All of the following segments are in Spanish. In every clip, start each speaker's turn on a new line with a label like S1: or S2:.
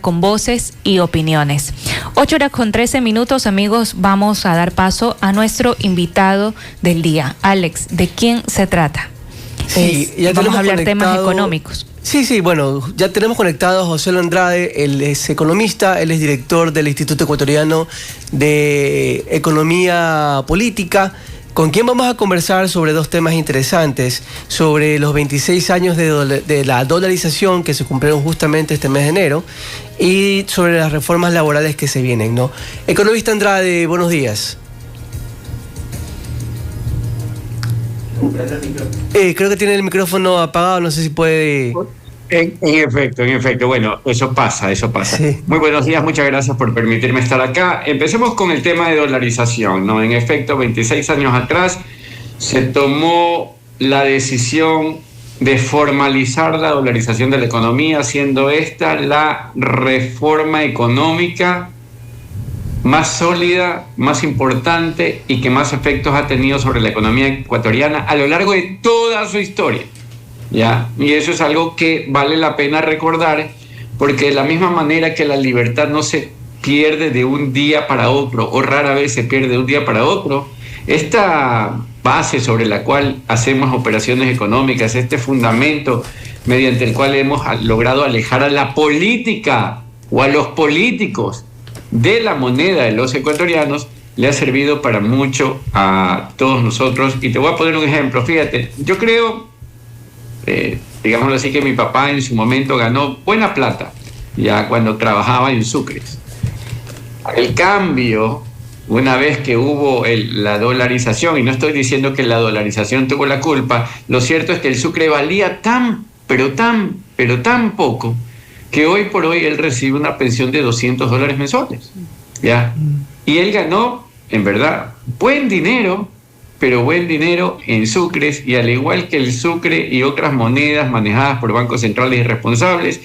S1: con voces y opiniones. 8:13, amigos, vamos a dar paso a nuestro invitado del día. Alex, ¿de quién se trata?
S2: Sí, ya
S1: vamos a hablar
S2: conectado
S1: temas económicos.
S2: Sí, bueno, ya tenemos conectado a José Andrade, él es economista, él es director del Instituto Ecuatoriano de Economía Política, con quien vamos a conversar sobre dos temas interesantes, sobre los 26 años de la dolarización que se cumplieron justamente este mes de enero y sobre las reformas laborales que se vienen, ¿no? Economista Andrade, buenos días. Creo que tiene el micrófono apagado, no sé si puede...
S3: En efecto. Bueno, eso pasa. Sí. Muy buenos días, muchas gracias por permitirme estar acá. Empecemos con el tema de dolarización, ¿no? En efecto, 26 años atrás se tomó la decisión de formalizar la dolarización de la economía, siendo esta la reforma económica más sólida, más importante y que más efectos ha tenido sobre la economía ecuatoriana a lo largo de toda su historia, ¿ya? Y eso es algo que vale la pena recordar, porque de la misma manera que la libertad no se pierde de un día para otro, o rara vez se pierde de un día para otro, esta base sobre la cual hacemos operaciones económicas, este fundamento mediante el cual hemos logrado alejar a la política o a los políticos de la moneda de los ecuatorianos, le ha servido para mucho a todos nosotros. Y te voy a poner un ejemplo. Fíjate, yo creo, digámoslo así, que mi papá en su momento ganó buena plata, ya cuando trabajaba en Sucres. El cambio, una vez que hubo la dolarización, y no estoy diciendo que la dolarización tuvo la culpa, lo cierto es que el Sucre valía tan poco, que hoy por hoy él recibe una pensión de $200 mensuales, ¿ya? Y él ganó, en verdad, buen dinero, pero buen dinero en sucres, y al igual que el sucre y otras monedas manejadas por bancos centrales irresponsables,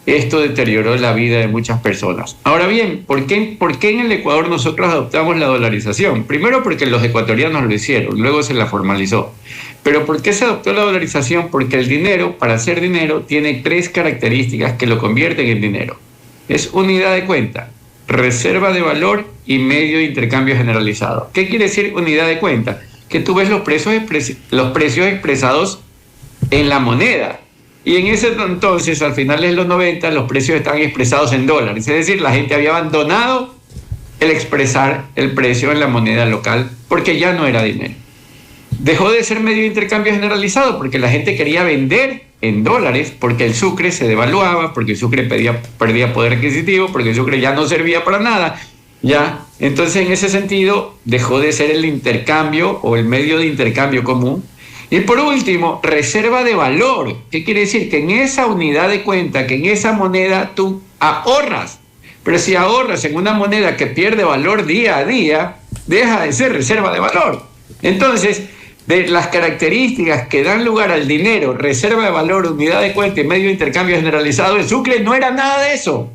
S3: esto deterioró la vida de muchas personas. Ahora bien, ¿por qué en el Ecuador nosotros adoptamos la dolarización? Primero porque los ecuatorianos lo hicieron, luego se la formalizó. Pero ¿por qué se adoptó la dolarización? Porque el dinero, para ser dinero, tiene 3 características que lo convierten en dinero. Es unidad de cuenta, reserva de valor y medio de intercambio generalizado. ¿Qué quiere decir unidad de cuenta? Que tú ves los precios expresados en la moneda. Y en ese entonces, al final de los 90, los precios estaban expresados en dólares. Es decir, la gente había abandonado el expresar el precio en la moneda local porque ya no era dinero. Dejó de ser medio de intercambio generalizado porque la gente quería vender en dólares, porque el sucre se devaluaba, porque el sucre perdía poder adquisitivo, porque el sucre ya no servía para nada, ¿ya? Entonces, en ese sentido, dejó de ser el intercambio o el medio de intercambio común. Y por último, reserva de valor. ¿Qué quiere decir? Que en esa unidad de cuenta, que en esa moneda tú ahorras. Pero si ahorras en una moneda que pierde valor día a día, deja de ser reserva de valor. Entonces, de las características que dan lugar al dinero, reserva de valor, unidad de cuenta y medio de intercambio generalizado, el sucre no era nada de eso.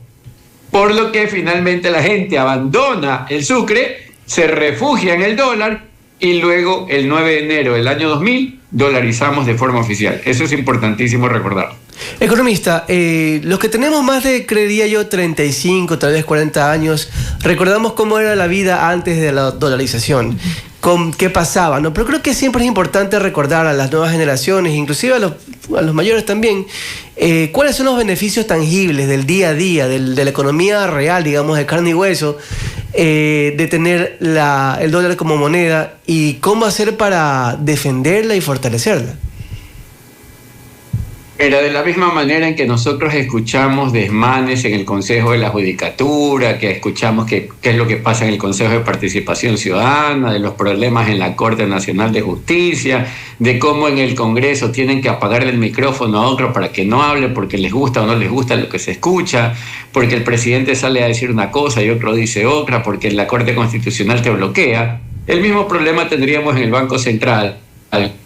S3: Por lo que finalmente la gente abandona el sucre, se refugia en el dólar y luego el 9 de enero del año 2000 dolarizamos de forma oficial. Eso es importantísimo recordarlo.
S2: Economista, los que tenemos más de, creería yo, 35, tal vez 40 años, recordamos cómo era la vida antes de la dolarización, con qué pasaba, ¿no? Pero creo que siempre es importante recordar a las nuevas generaciones, inclusive a los mayores también, cuáles son los beneficios tangibles del día a día, de la economía real, digamos, de carne y hueso, de tener el dólar como moneda y cómo hacer para defenderla y fortalecerla.
S3: Era de la misma manera en que nosotros escuchamos desmanes en el Consejo de la Judicatura, que escuchamos qué es lo que pasa en el Consejo de Participación Ciudadana, de los problemas en la Corte Nacional de Justicia, de cómo en el Congreso tienen que apagarle el micrófono a otro para que no hable porque les gusta o no les gusta lo que se escucha, porque el presidente sale a decir una cosa y otro dice otra, porque la Corte Constitucional te bloquea. El mismo problema tendríamos en el Banco Central.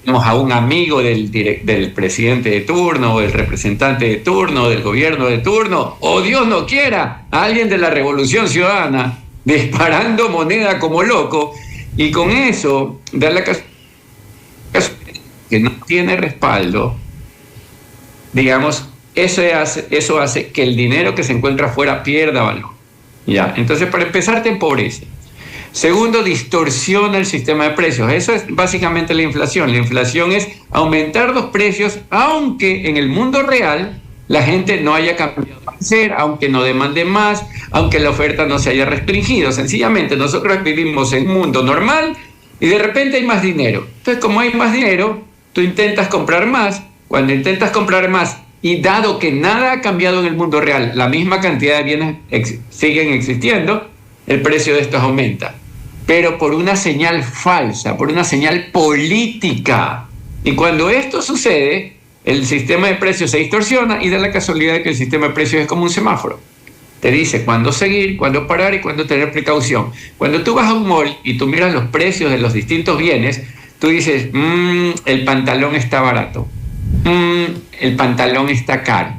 S3: Tenemos a un amigo del presidente de turno, o del representante de turno, o del gobierno de turno, o Dios no quiera, a alguien de la Revolución Ciudadana disparando moneda como loco, y con eso da la casualidad que no tiene respaldo, digamos, eso hace que el dinero que se encuentra afuera pierda valor. ¿Ya? Entonces, para empezar, te empobrece. Segundo, distorsiona el sistema de precios. Eso es básicamente la inflación. La inflación es aumentar los precios, aunque en el mundo real la gente no haya cambiado de ser, aunque no demande más, aunque la oferta no se haya restringido. Sencillamente, nosotros vivimos en un mundo normal y de repente hay más dinero. Entonces, como hay más dinero, tú intentas comprar más. Cuando intentas comprar más, y dado que nada ha cambiado en el mundo real, la misma cantidad de bienes siguen existiendo, el precio de estos aumenta. Pero por una señal falsa, por una señal política. Y cuando esto sucede, el sistema de precios se distorsiona y da la casualidad de que el sistema de precios es como un semáforo. Te dice cuándo seguir, cuándo parar y cuándo tener precaución. Cuando tú vas a un mall y tú miras los precios de los distintos bienes, tú dices, el pantalón está barato. El pantalón está caro.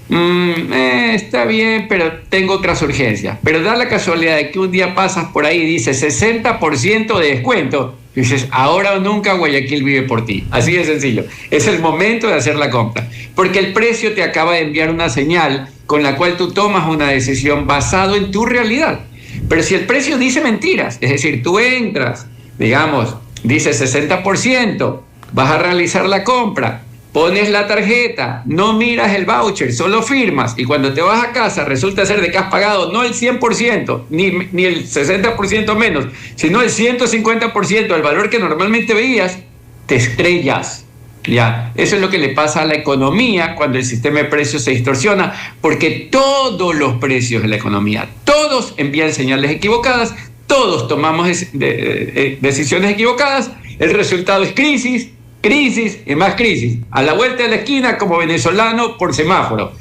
S3: Está bien, pero tengo otras urgencias. Pero da la casualidad de que un día pasas por ahí y dice 60% de descuento. Y dices, ahora o nunca Guayaquil vive por ti. Así de sencillo. Es el momento de hacer la compra. Porque el precio te acaba de enviar una señal con la cual tú tomas una decisión basado en tu realidad. Pero si el precio dice mentiras, es decir, tú entras, digamos, dice 60%, vas a realizar la compra, pones la tarjeta, no miras el voucher, solo firmas, y cuando te vas a casa resulta ser de que has pagado no el 100%, ni el 60% menos, sino el 150% del valor que normalmente veías, te estrellas. Ya, eso es lo que le pasa a la economía cuando el sistema de precios se distorsiona, porque todos los precios de la economía, todos envían señales equivocadas, todos tomamos decisiones equivocadas, el resultado es crisis y más crisis. A la vuelta de la esquina, como venezolano, por semáforo.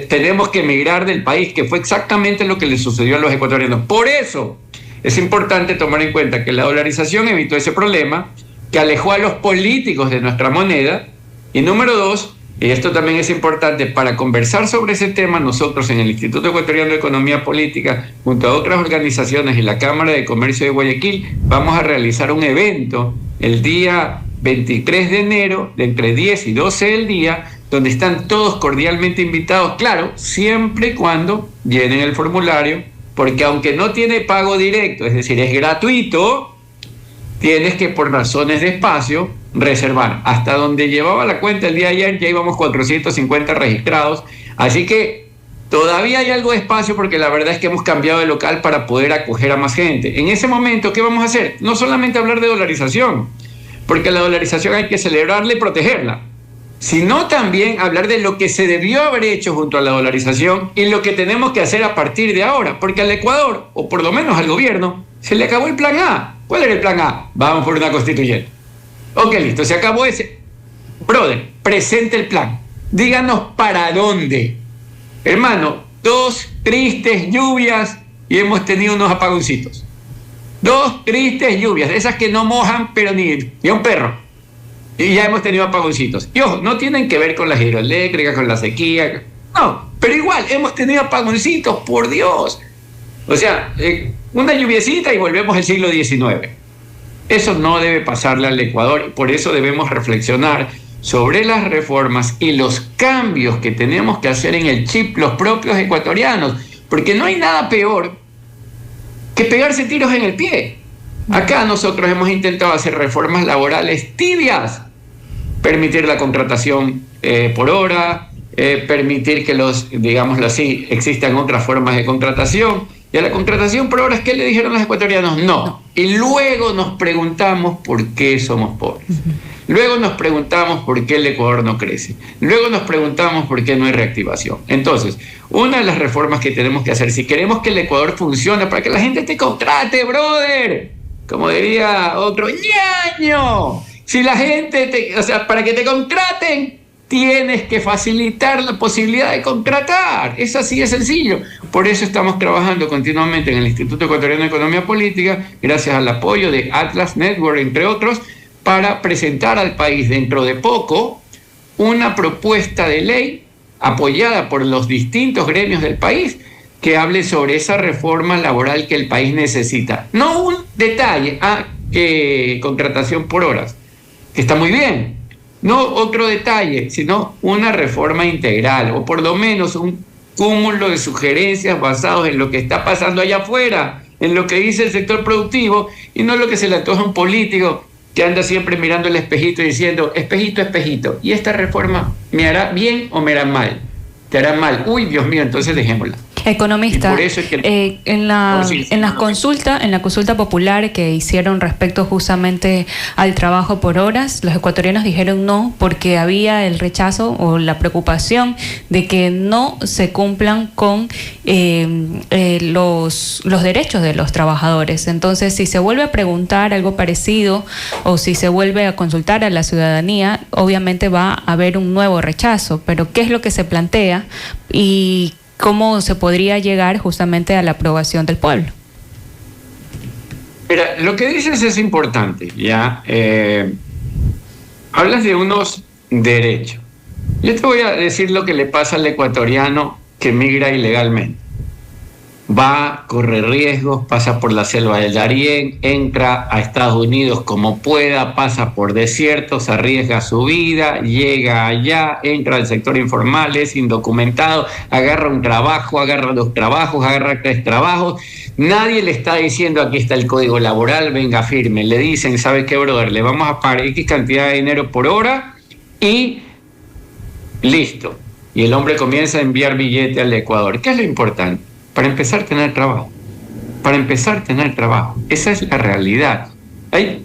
S3: Tenemos que emigrar del país, que fue exactamente lo que le sucedió a los ecuatorianos. Por eso es importante tomar en cuenta que la dolarización evitó ese problema, que alejó a los políticos de nuestra moneda. Y número dos, y esto también es importante, para conversar sobre ese tema, nosotros en el Instituto Ecuatoriano de Economía Política, junto a otras organizaciones y la Cámara de Comercio de Guayaquil, vamos a realizar un evento el día 23 de enero, de entre 10 y 12 del día, donde están todos cordialmente invitados, claro, siempre y cuando llenen el formulario, porque aunque no tiene pago directo, es decir, es gratuito, tienes que, por razones de espacio, reservar. Hasta donde llevaba la cuenta el día de ayer, ya íbamos 450 registrados, así que todavía hay algo de espacio, porque la verdad es que hemos cambiado de local para poder acoger a más gente. En ese momento, ¿qué vamos a hacer? No solamente hablar de dolarización, porque la dolarización hay que celebrarla y protegerla, sino también hablar de lo que se debió haber hecho junto a la dolarización y lo que tenemos que hacer a partir de ahora, porque al Ecuador, o por lo menos al gobierno, se le acabó el plan A. ¿Cuál era el plan A? Vamos por una constituyente. Ok, listo, se acabó ese. Brother, presente el plan. Díganos para dónde. Hermano, 2 tristes lluvias y hemos tenido unos apagoncitos. 2 tristes lluvias, de esas que no mojan, pero ni a un perro. Y ya hemos tenido apagoncitos. Y ojo, no tienen que ver con las hidroeléctricas, con la sequía. No, pero igual, hemos tenido apagoncitos, por Dios. O sea, una lluviecita y volvemos al siglo XIX. Eso no debe pasarle al Ecuador, y por eso debemos reflexionar sobre las reformas y los cambios que tenemos que hacer en el chip los propios ecuatorianos. Porque no hay nada peor que pegarse tiros en el pie. Acá nosotros hemos intentado hacer reformas laborales tibias, permitir la contratación por hora, permitir que digámoslo así, existan otras formas de contratación. Y a la contratación por horas, ¿qué le dijeron los ecuatorianos? No. Y luego nos preguntamos por qué somos pobres. Luego nos preguntamos por qué el Ecuador no crece. Luego nos preguntamos por qué no hay reactivación. Entonces, una de las reformas que tenemos que hacer, si queremos que el Ecuador funcione, para que la gente te contrate, brother, como diría otro, ñaño, si la gente, para que te contraten, tienes que facilitar la posibilidad de contratar. Es así de sencillo. Por eso estamos trabajando continuamente en el Instituto Ecuatoriano de Economía Política, gracias al apoyo de Atlas Network, entre otros, para presentar al país dentro de poco una propuesta de ley apoyada por los distintos gremios del país que hable sobre esa reforma laboral que el país necesita. No un detalle, contratación por horas, que está muy bien, no otro detalle, sino una reforma integral, o por lo menos un cúmulo de sugerencias basados en lo que está pasando allá afuera, en lo que dice el sector productivo, y no lo que se le antoja a un político que anda siempre mirando el espejito y diciendo, espejito, espejito, ¿y esta reforma me hará bien o me hará mal? Te hará mal. Uy, Dios mío, entonces dejémosla.
S1: Economista,
S3: por eso es que
S1: en la consulta popular que hicieron respecto justamente al trabajo por horas, los ecuatorianos dijeron no porque había el rechazo o la preocupación de que no se cumplan con los derechos de los trabajadores. Entonces, si se vuelve a preguntar algo parecido o si se vuelve a consultar a la ciudadanía, obviamente va a haber un nuevo rechazo. Pero ¿qué es lo que se plantea y cómo se podría llegar justamente a la aprobación del pueblo?
S3: Mira, lo que dices es importante, ¿ya? Hablas de unos derechos. Yo te voy a decir lo que le pasa al ecuatoriano que migra ilegalmente. Va, corre riesgos, pasa por la selva del Darién, entra a Estados Unidos como pueda, pasa por desiertos, arriesga su vida, llega allá, entra al sector informal, es indocumentado, agarra un trabajo, agarra 2 trabajos, agarra 3 trabajos. Nadie le está diciendo aquí está el código laboral, venga firme. Le dicen, ¿sabe qué, brother? Le vamos a pagar X cantidad de dinero por hora y listo. Y el hombre comienza a enviar billete al Ecuador. ¿Qué es lo importante? Para empezar a tener trabajo. Para empezar a tener trabajo. Esa es la realidad.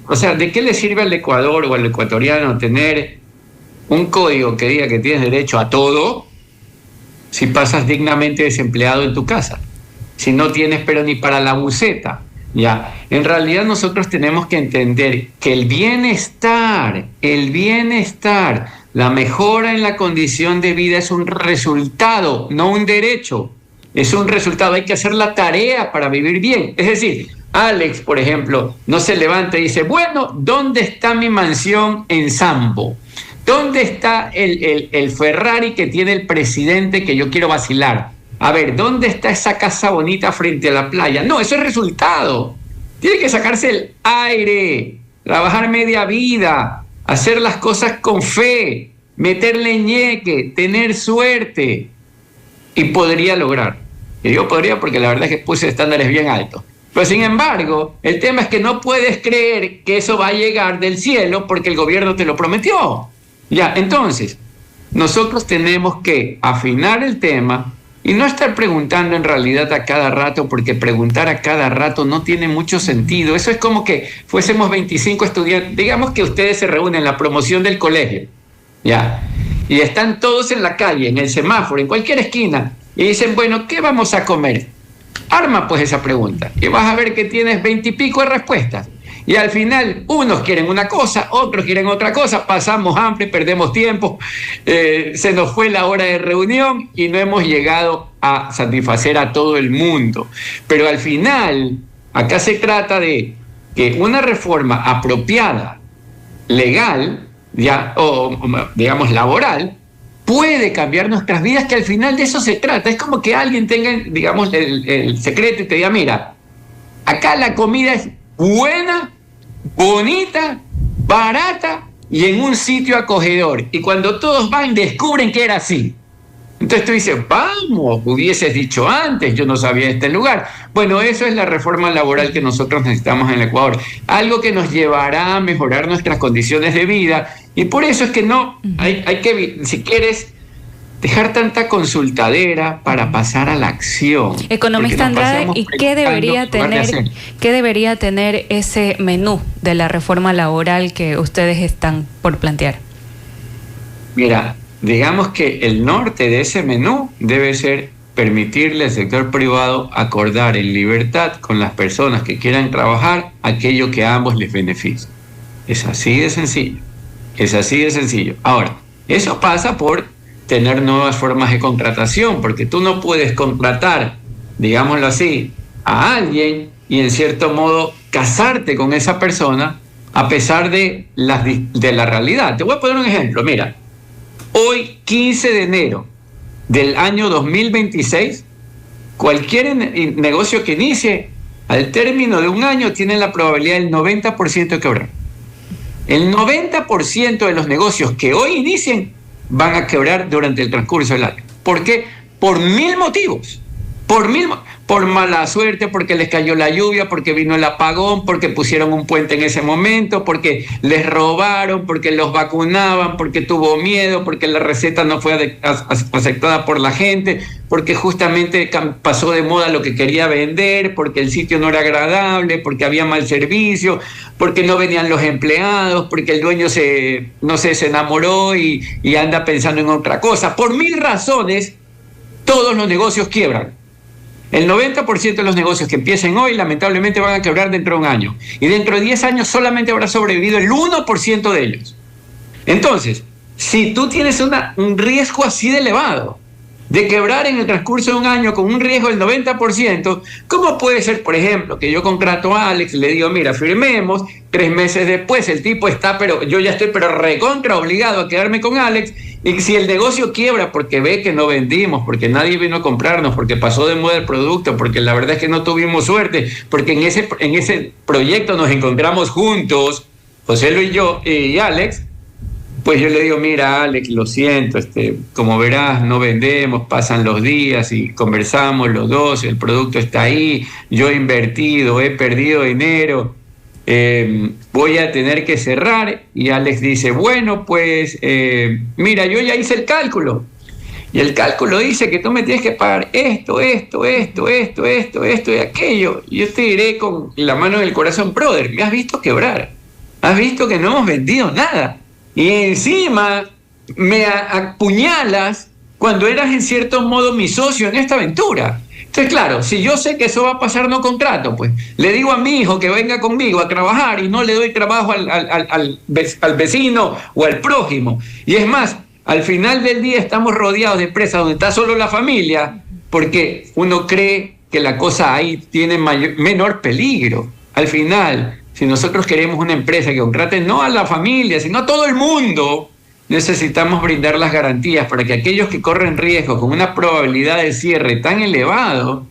S3: O sea, ¿de qué le sirve al Ecuador o al ecuatoriano tener un código que diga que tienes derecho a todo si pasas dignamente desempleado en tu casa? Si no tienes pero ni para la buceta. Ya. En realidad nosotros tenemos que entender que el bienestar, la mejora en la condición de vida es un resultado, no un derecho. Es un resultado, hay que hacer la tarea para vivir bien. Es decir, Alex, por ejemplo, no se levanta y dice, bueno, ¿dónde está mi mansión en Sambo? ¿Dónde está el Ferrari que tiene el presidente que yo quiero vacilar? A ver, ¿dónde está esa casa bonita frente a la playa? No, eso es resultado. Tiene que sacarse el aire, trabajar media vida, hacer las cosas con fe, meterle ñeque, tener suerte. Y podría lograr. Y digo podría porque la verdad es que puse estándares bien altos. Pero sin embargo, el tema es que no puedes creer que eso va a llegar del cielo porque el gobierno te lo prometió. Ya, entonces, nosotros tenemos que afinar el tema y no estar preguntando en realidad a cada rato, porque preguntar a cada rato no tiene mucho sentido. Eso es como que fuésemos 25 estudiantes. Digamos que ustedes se reúnen en la promoción del colegio. Ya. Y están todos en la calle, en el semáforo, en cualquier esquina, y dicen, bueno, ¿qué vamos a comer? Arma pues esa pregunta, y vas a ver que tienes 20 y pico de respuestas. Y al final, unos quieren una cosa, otros quieren otra cosa, pasamos hambre, perdemos tiempo, se nos fue la hora de reunión y no hemos llegado a satisfacer a todo el mundo. Pero al final, acá se trata de que una reforma apropiada, legal, ya, o digamos laboral, puede cambiar nuestras vidas, que al final de eso se trata. Es como que alguien tenga, digamos, el secreto y te diga, mira, acá la comida es buena, bonita, barata y en un sitio acogedor. Y cuando todos van, descubren que era así. Entonces tú dices, vamos, hubieses dicho antes, yo no sabía este lugar. Bueno, eso es la reforma laboral que nosotros necesitamos en el Ecuador. Algo que nos llevará a mejorar nuestras condiciones de vida. Y por eso es que no, hay que, si quieres, dejar tanta consultadera para pasar a la acción.
S1: Economista Andrade, ¿y qué debería tener ese menú de la reforma laboral que ustedes están por plantear?
S3: Mira, digamos que el norte de ese menú debe ser permitirle al sector privado acordar en libertad con las personas que quieran trabajar aquello que a ambos les beneficie. Es así de sencillo. Es así de sencillo. Ahora, eso pasa por tener nuevas formas de contratación, porque tú no puedes contratar, digámoslo así, a alguien y en cierto modo casarte con esa persona a pesar de la realidad. Te voy a poner un ejemplo. Mira, hoy, 15 de enero del año 2026, cualquier negocio que inicie, al término de un año, tiene la probabilidad del 90% de quebrar. El 90% de los negocios que hoy inicien van a quebrar durante el transcurso del año. ¿Por qué? Por 1000 motivos. Por mala suerte, porque les cayó la lluvia, porque vino el apagón, porque pusieron un puente en ese momento, porque les robaron, porque los vacunaban, porque tuvo miedo, porque la receta no fue aceptada por la gente, porque justamente pasó de moda lo que quería vender, porque el sitio no era agradable, porque había mal servicio, porque no venían los empleados, porque el dueño se enamoró y anda pensando en otra cosa. Por 1000 razones, todos los negocios quiebran. El 90% de los negocios que empiecen hoy lamentablemente van a quebrar dentro de un año. Y dentro de 10 años solamente habrá sobrevivido el 1% de ellos. Entonces, si tú tienes un riesgo así de elevado de quebrar en el transcurso de un año con un riesgo del 90%, ¿cómo puede ser, por ejemplo, que yo contrato a Alex, le digo, mira, firmemos, 3 meses después el tipo está, pero yo ya estoy recontra obligado a quedarme con Alex, y si el negocio quiebra porque ve que no vendimos, porque nadie vino a comprarnos, porque pasó de moda el producto, porque la verdad es que no tuvimos suerte, porque en ese proyecto nos encontramos juntos, José Luis y yo y Alex, pues yo le digo, mira, Alex, lo siento, como verás, no vendemos, pasan los días y conversamos los dos, el producto está ahí, yo he invertido, he perdido dinero, voy a tener que cerrar. Y Alex dice, bueno, pues, mira, yo ya hice el cálculo. Y el cálculo dice que tú me tienes que pagar esto y aquello. Y yo te diré con la mano en el corazón, brother, me has visto quebrar, has visto que no hemos vendido nada. Y encima me apuñalas cuando eras en cierto modo mi socio en esta aventura. Entonces, claro, si yo sé que eso va a pasar, no contrato, pues le digo a mi hijo que venga conmigo a trabajar y no le doy trabajo al vecino o al prójimo. Y es más, al final del día estamos rodeados de empresas donde está solo la familia, porque uno cree que la cosa ahí tiene menor peligro. Al final, si nosotros queremos una empresa que contrate no a la familia, sino a todo el mundo, necesitamos brindar las garantías para que aquellos que corren riesgo con una probabilidad de cierre tan elevado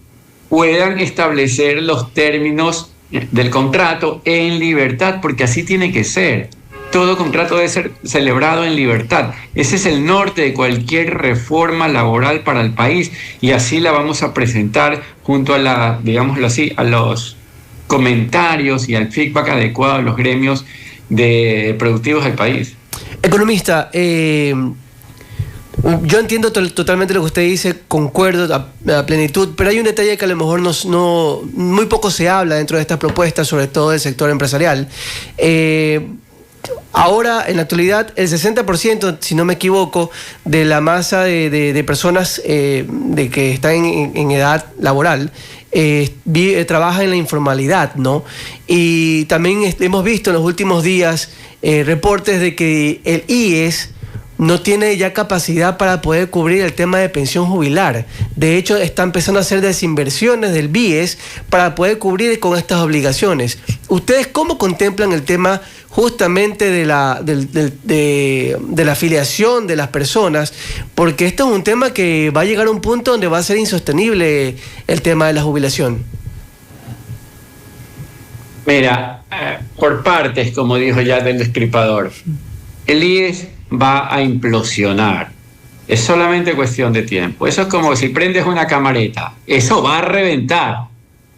S3: puedan establecer los términos del contrato en libertad, porque así tiene que ser. Todo contrato debe ser celebrado en libertad. Ese es el norte de cualquier reforma laboral para el país, y así la vamos a presentar junto a digámoslo así, a los comentarios y al feedback adecuado de los gremios productivos del país.
S2: Economista, yo entiendo totalmente lo que usted dice, concuerdo a plenitud, pero hay un detalle que a lo mejor muy poco se habla dentro de estas propuestas, sobre todo del sector empresarial. Ahora, en la actualidad, el 60%, si no me equivoco, de la masa de personas de que están en edad laboral trabaja en la informalidad, ¿no? Y también hemos visto en los últimos días reportes de que el IES no tiene ya capacidad para poder cubrir el tema de pensión jubilar. De hecho, está empezando a hacer desinversiones del BIES para poder cubrir con estas obligaciones. ¿Ustedes cómo contemplan el tema justamente de la afiliación de las personas? Porque esto es un tema que va a llegar a un punto donde va a ser insostenible el tema de la jubilación.
S3: Mira, por partes, como dijo ya el destripador, el IES va a implosionar. Es solamente cuestión de tiempo. Eso es como si prendes una camareta. Eso va a reventar.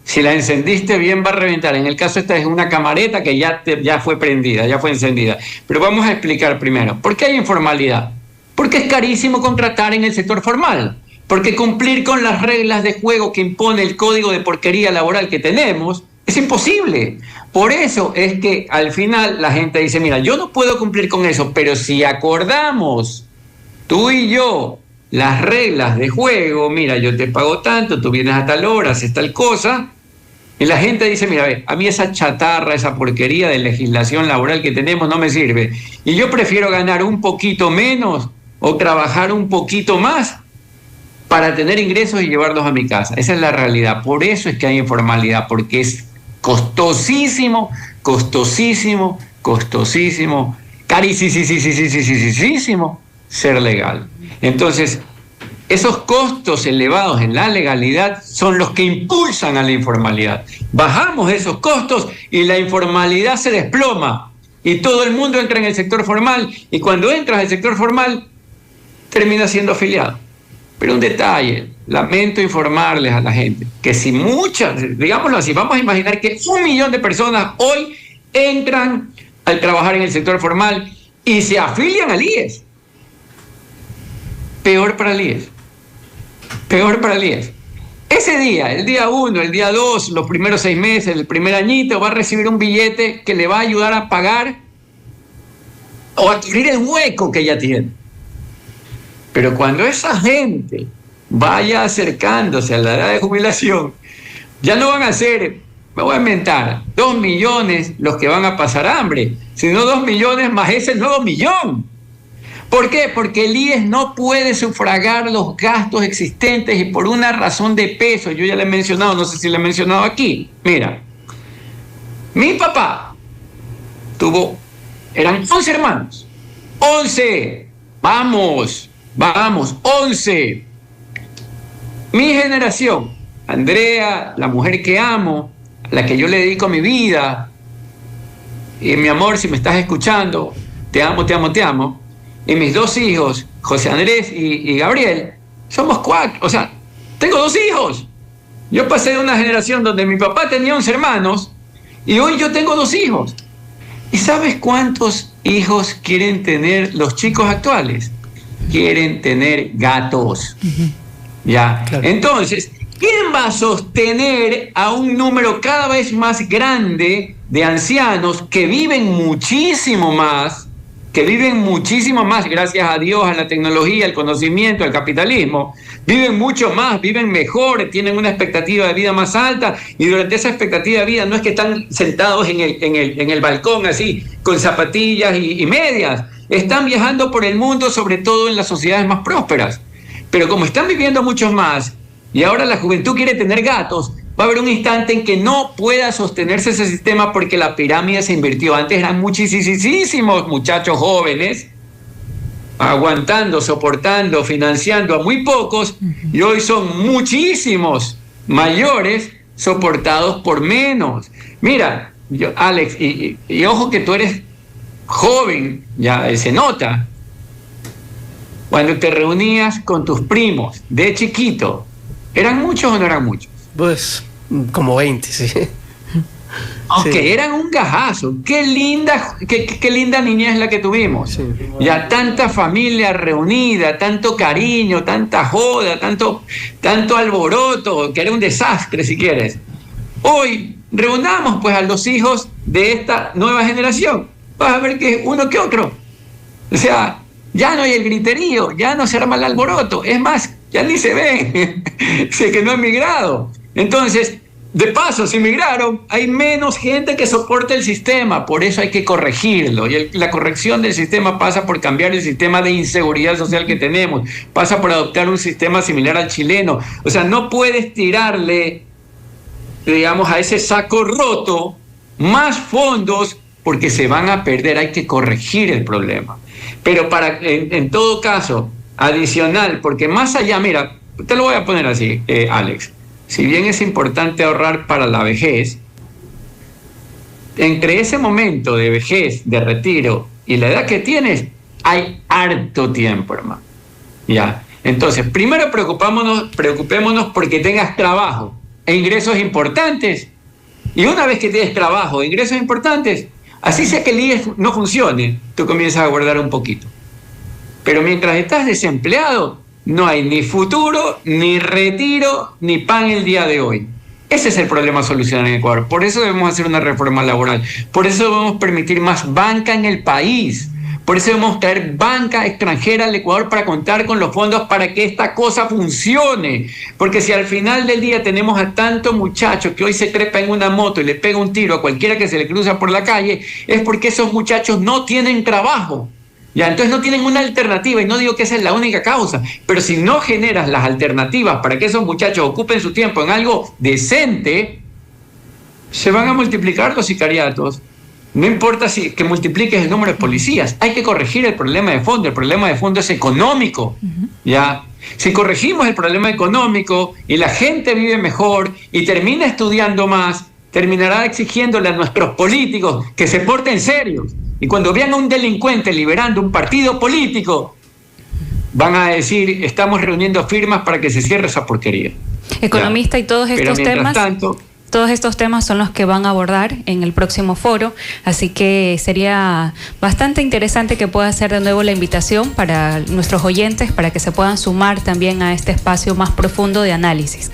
S3: Si la encendiste bien, va a reventar. En el caso esta es una camareta que ya fue prendida, ya fue encendida. Pero vamos a explicar primero. ¿Por qué hay informalidad? Porque es carísimo contratar en el sector formal. Porque cumplir con las reglas de juego que impone el código de porquería laboral que tenemos es imposible. Por eso es que al final la gente dice, mira, yo no puedo cumplir con eso, pero si acordamos tú y yo las reglas de juego, mira, yo te pago tanto, tú vienes a tal hora, haces tal cosa, y la gente dice, mira, a mí esa chatarra, esa porquería de legislación laboral que tenemos no me sirve, y yo prefiero ganar un poquito menos o trabajar un poquito más para tener ingresos y llevarlos a mi casa. Esa es la realidad. Por eso es que hay informalidad, porque es costosísimo, carísimo ser legal. Entonces, esos costos elevados en la legalidad son los que impulsan a la informalidad. Bajamos esos costos y la informalidad se desploma. y todo el mundo entra en el sector formal, y cuando entras al sector formal, terminas siendo afiliado. Pero un detalle, lamento informarles a la gente, que si muchas, digámoslo así, vamos a imaginar que 1 millón de personas hoy entran al trabajar en el sector formal y se afilian al IES. Peor para el IES. Peor para el IES. Ese día, el día 1, el día 2, los primeros 6 meses, el primer añito, va a recibir un billete que le va a ayudar a pagar o a cubrir el hueco que ya tiene. Pero cuando esa gente vaya acercándose a la edad de jubilación, ya no van a ser, me voy a inventar, 2 millones los que van a pasar hambre, sino 2 millones más ese nuevo millón. ¿Por qué? Porque el IES no puede sufragar los gastos existentes y por una razón de peso. Yo ya le he mencionado, no sé si le he mencionado aquí. Mira, mi papá eran 11 hermanos. 11. Vamos, 11. Mi generación, Andrea, la mujer que amo, a la que yo le dedico mi vida, y mi amor, si me estás escuchando, te amo, te amo, te amo. Y mis 2 hijos, José Andrés y Gabriel, somos 4. O sea, tengo 2 hijos. Yo pasé de una generación donde mi papá tenía 11 hermanos y hoy yo tengo 2 hijos. ¿Y sabes cuántos hijos quieren tener los chicos actuales? Quieren tener gatos. ¿Ya? Claro. Entonces, ¿quién va a sostener a un número cada vez más grande de ancianos que viven muchísimo más? Gracias a Dios, a la tecnología, al conocimiento, al capitalismo, viven mucho más, viven mejor, tienen una expectativa de vida más alta y durante esa expectativa de vida no es que están sentados en el balcón así, con zapatillas y medias, están viajando por el mundo, sobre todo en las sociedades más prósperas. Pero como están viviendo muchos más y ahora la juventud quiere tener gatos, va a haber un instante en que no pueda sostenerse ese sistema porque la pirámide se invirtió. Antes eran muchísimos muchachos jóvenes aguantando, soportando, financiando a muy pocos y hoy son muchísimos mayores soportados por menos. Mira, Alex, y ojo que tú eres joven, ya se nota. Cuando te reunías con tus primos de chiquito, ¿eran muchos o no eran muchos?
S2: Pues como 20, sí.
S3: Ok, sí. Eran un gajazo. Qué linda niñez la que tuvimos. Sí. Ya tanta familia reunida, tanto cariño, tanta joda, tanto alboroto, que era un desastre si quieres. Hoy reunamos pues a los hijos de esta nueva generación. Vas a ver que uno que otro. O sea, ya no hay el griterío, ya no se arma el alboroto. Es más, ya ni se ve. Sé que no han migrado. Entonces, de paso, si migraron, hay menos gente que soporta el sistema, por eso hay que corregirlo. Y la corrección del sistema pasa por cambiar el sistema de inseguridad social que tenemos, pasa por adoptar un sistema similar al chileno. O sea, no puedes tirarle, digamos, a ese saco roto más fondos porque se van a perder, hay que corregir el problema. Pero en todo caso, adicional, porque más allá, mira, te lo voy a poner así, Alex. Si bien es importante ahorrar para la vejez, entre ese momento de vejez, de retiro y la edad que tienes, hay harto tiempo, hermano. Ya. Entonces, primero preocupémonos porque tengas trabajo e ingresos importantes. Y una vez que tienes trabajo e ingresos importantes, así sea que el IES no funcione, tú comienzas a guardar un poquito. Pero mientras estás desempleado, no hay ni futuro, ni retiro, ni pan el día de hoy. Ese es el problema a solucionar en Ecuador. Por eso debemos hacer una reforma laboral. Por eso debemos permitir más banca en el país. Por eso debemos traer banca extranjera al Ecuador para contar con los fondos para que esta cosa funcione. Porque si al final del día tenemos a tanto muchacho que hoy se trepa en una moto y le pega un tiro a cualquiera que se le cruza por la calle, es porque esos muchachos no tienen trabajo. Ya, entonces no tienen una alternativa y no digo que esa es la única causa, pero si no generas las alternativas para que esos muchachos ocupen su tiempo en algo decente, se van a multiplicar los sicariatos. No importa que multipliques el número de policías, hay que corregir el problema de fondo. El problema de fondo es económico. ¿Ya? Si corregimos el problema económico y la gente vive mejor y termina estudiando más, terminará exigiéndole a nuestros políticos que se porten serios. Y cuando vean a un delincuente liberando un partido político, van a decir, estamos reuniendo firmas para que se cierre esa porquería.
S1: Economista, y todos estos temas son los que van a abordar en el próximo foro, así que sería bastante interesante que pueda hacer de nuevo la invitación para nuestros oyentes, para que se puedan sumar también a este espacio más profundo de análisis.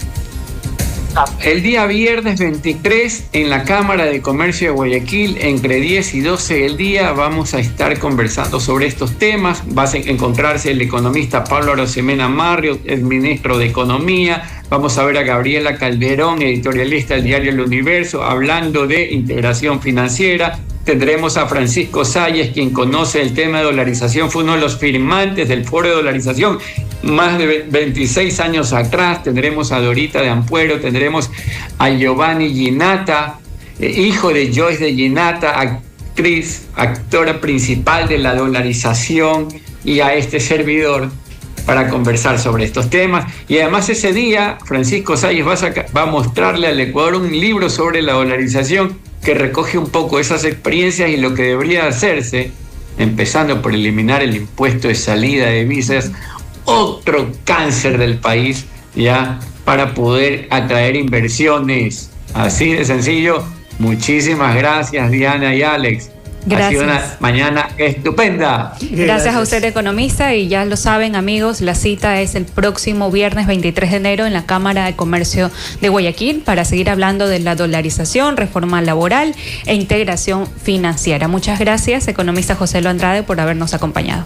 S3: El día viernes 23 en la Cámara de Comercio de Guayaquil, entre 10 y 12 del día, vamos a estar conversando sobre estos temas. Va a encontrarse el economista Pablo Arosemena Marrio, el ministro de Economía. Vamos a ver a Gabriela Calderón, editorialista del diario El Universo, hablando de integración financiera. Tendremos a Francisco Salles, quien conoce el tema de dolarización, fue uno de los firmantes del foro de dolarización más de 26 años atrás. Tendremos a Dorita de Ampuero, tendremos a Giovanni Ginata, hijo de Joyce de Ginata, actriz, actora principal de la dolarización, y a este servidor para conversar sobre estos temas. Y además ese día Francisco Salles va a mostrarle al Ecuador un libro sobre la dolarización que recoge un poco esas experiencias y lo que debería hacerse, empezando por eliminar el impuesto de salida de divisas, otro cáncer del país, ya, para poder atraer inversiones. Así de sencillo. Muchísimas gracias, Diana y Alex.
S1: Gracias.
S3: Ha sido una mañana estupenda.
S1: Gracias a usted, economista, y ya lo saben, amigos, la cita es el próximo viernes 23 de enero en la Cámara de Comercio de Guayaquil para seguir hablando de la dolarización, reforma laboral e integración financiera. Muchas gracias, economista José Lo Andrade, por habernos acompañado.